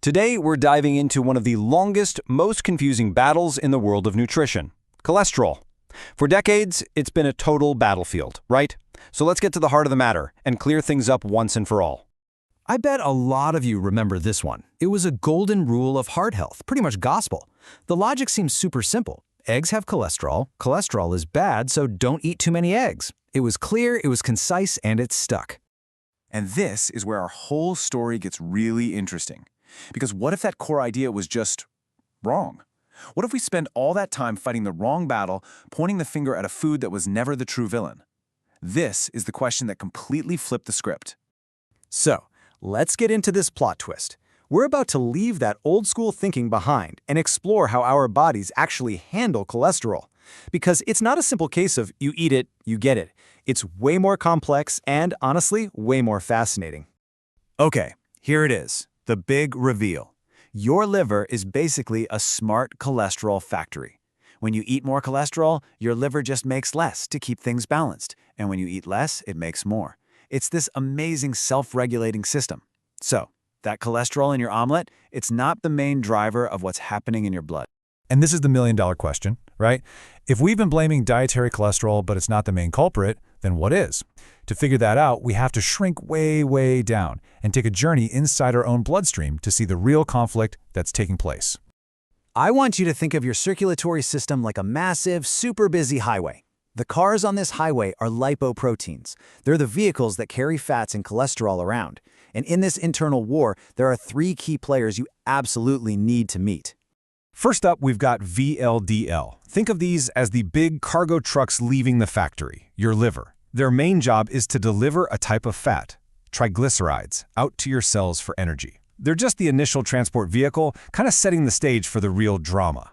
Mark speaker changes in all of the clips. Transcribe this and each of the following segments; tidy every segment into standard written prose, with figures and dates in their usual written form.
Speaker 1: Today, we're diving into one of the longest, most confusing battles in the world of nutrition: cholesterol. For decades, it's been a total battlefield, right? So let's get to the heart of the matter and clear things up once and for all.
Speaker 2: I bet a lot of you remember this one. It was a golden rule of heart health, pretty much gospel. The logic seems super simple. Eggs have cholesterol. Cholesterol is bad, so don't eat too many eggs. It was clear, it was concise, and it stuck.
Speaker 3: And this is where our whole story gets really interesting. Because what if that core idea was just wrong? What if we spend all that time fighting the wrong battle, pointing the finger at a food that was never the true villain? This is the question that completely flipped the script.
Speaker 2: So, let's get into this plot twist. We're about to leave that old-school thinking behind and explore how our bodies actually handle cholesterol. Because it's not a simple case of you eat it, you get it. It's way more complex and, honestly, way more fascinating. Okay, here it is, the big reveal. Your liver is basically a smart cholesterol factory. When you eat more cholesterol, your liver just makes less to keep things balanced. And when you eat less, it makes more. It's this amazing self-regulating system. So, that cholesterol in your omelet, it's not the main driver of what's happening in your blood.
Speaker 4: And this is the million-dollar question, right? If we've been blaming dietary cholesterol, but it's not the main culprit, then what is? To figure that out, we have to shrink way, way down and take a journey inside our own bloodstream to see the real conflict that's taking place.
Speaker 2: I want you to think of your circulatory system like a massive, super busy highway. The cars on this highway are lipoproteins. They're the vehicles that carry fats and cholesterol around. And in this internal war, there are three key players you absolutely need to meet.
Speaker 4: First up, we've got VLDL. Think of these as the big cargo trucks leaving the factory, your liver. Their main job is to deliver a type of fat, triglycerides, out to your cells for energy. They're just the initial transport vehicle, kind of setting the stage for the real drama.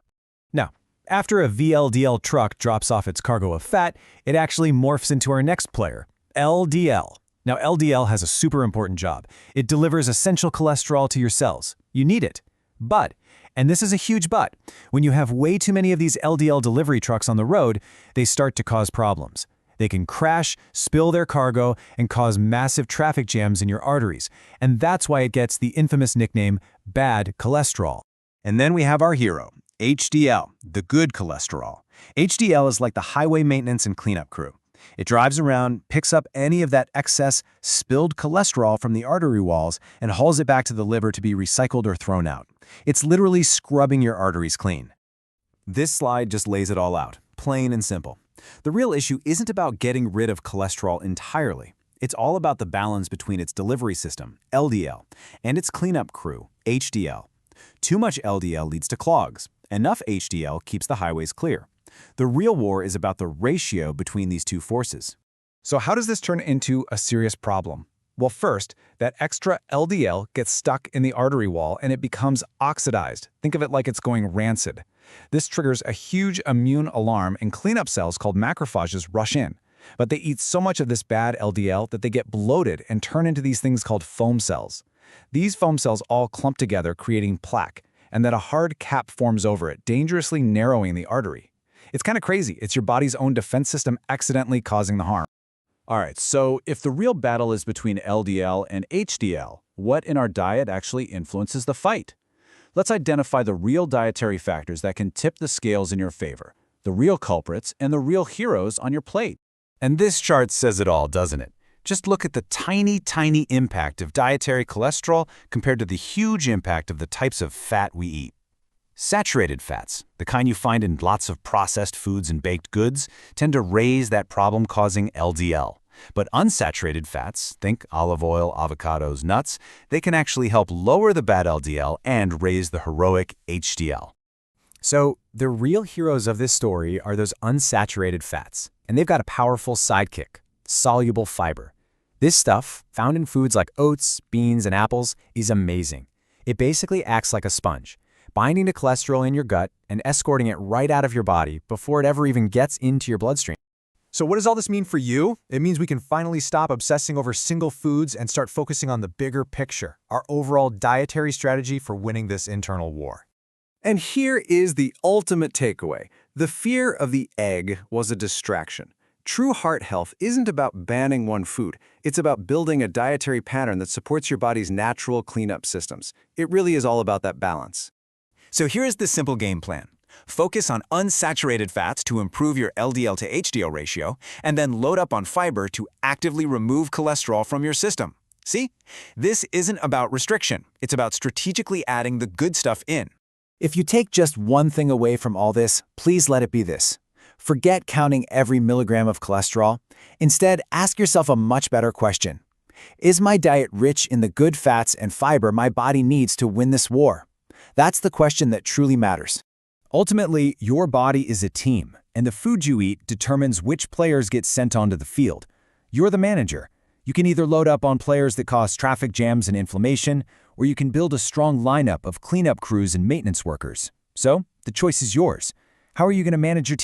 Speaker 2: Now, after a VLDL truck drops off its cargo of fat, it actually morphs into our next player, LDL. Now, LDL has a super important job. It delivers essential cholesterol to your cells. You need it. But, and this is a huge but, when you have way too many of these LDL delivery trucks on the road, they start to cause problems. They can crash, spill their cargo, and cause massive traffic jams in your arteries. And that's why it gets the infamous nickname bad cholesterol.
Speaker 3: And then we have our hero, HDL, the good cholesterol. HDL is like the highway maintenance and cleanup crew. It drives around, picks up any of that excess, spilled cholesterol from the artery walls, and hauls it back to the liver to be recycled or thrown out. It's literally scrubbing your arteries clean.
Speaker 2: This slide just lays it all out, plain and simple. The real issue isn't about getting rid of cholesterol entirely. It's all about the balance between its delivery system, LDL, and its cleanup crew, HDL. Too much LDL leads to clogs. Enough HDL keeps the highways clear. The real war is about the ratio between these two forces.
Speaker 4: So how does this turn into a serious problem? Well, first, that extra LDL gets stuck in the artery wall and it becomes oxidized. Think of it like it's going rancid. This triggers a huge immune alarm and cleanup cells called macrophages rush in. But they eat so much of this bad LDL that they get bloated and turn into these things called foam cells. These foam cells all clump together, creating plaque, and then a hard cap forms over it, dangerously narrowing the artery. It's kind of crazy. It's your body's own defense system accidentally causing the harm.
Speaker 3: All right, so if the real battle is between LDL and HDL, what in our diet actually influences the fight? Let's identify the real dietary factors that can tip the scales in your favor, the real culprits and the real heroes on your plate.
Speaker 1: And this chart says it all, doesn't it? Just look at the tiny, tiny impact of dietary cholesterol compared to the huge impact of the types of fat we eat. Saturated fats, the kind you find in lots of processed foods and baked goods, tend to raise that problem-causing LDL. But unsaturated fats, think olive oil, avocados, nuts, they can actually help lower the bad LDL and raise the heroic HDL.
Speaker 2: So, the real heroes of this story are those unsaturated fats, and they've got a powerful sidekick, soluble fiber. This stuff, found in foods like oats, beans, and apples, is amazing. It basically acts like a sponge, binding to cholesterol in your gut and escorting it right out of your body before it ever even gets into your bloodstream.
Speaker 4: So what does all this mean for you? It means we can finally stop obsessing over single foods and start focusing on the bigger picture, our overall dietary strategy for winning this internal war.
Speaker 2: And here is the ultimate takeaway. The fear of the egg was a distraction.
Speaker 3: True heart health isn't about banning one food. It's about building a dietary pattern that supports your body's natural cleanup systems. It really is all about that balance.
Speaker 2: So here's the simple game plan. Focus on unsaturated fats to improve your LDL to HDL ratio, and then load up on fiber to actively remove cholesterol from your system. See? This isn't about restriction. It's about strategically adding the good stuff in.
Speaker 3: If you take just one thing away from all this, please let it be this. Forget counting every milligram of cholesterol. Instead, ask yourself a much better question. Is my diet rich in the good fats and fiber my body needs to win this war? That's the question that truly matters.
Speaker 1: Ultimately, your body is a team, and the food you eat determines which players get sent onto the field. You're the manager. You can either load up on players that cause traffic jams and inflammation, or you can build a strong lineup of cleanup crews and maintenance workers. So, the choice is yours. How are you going to manage your team?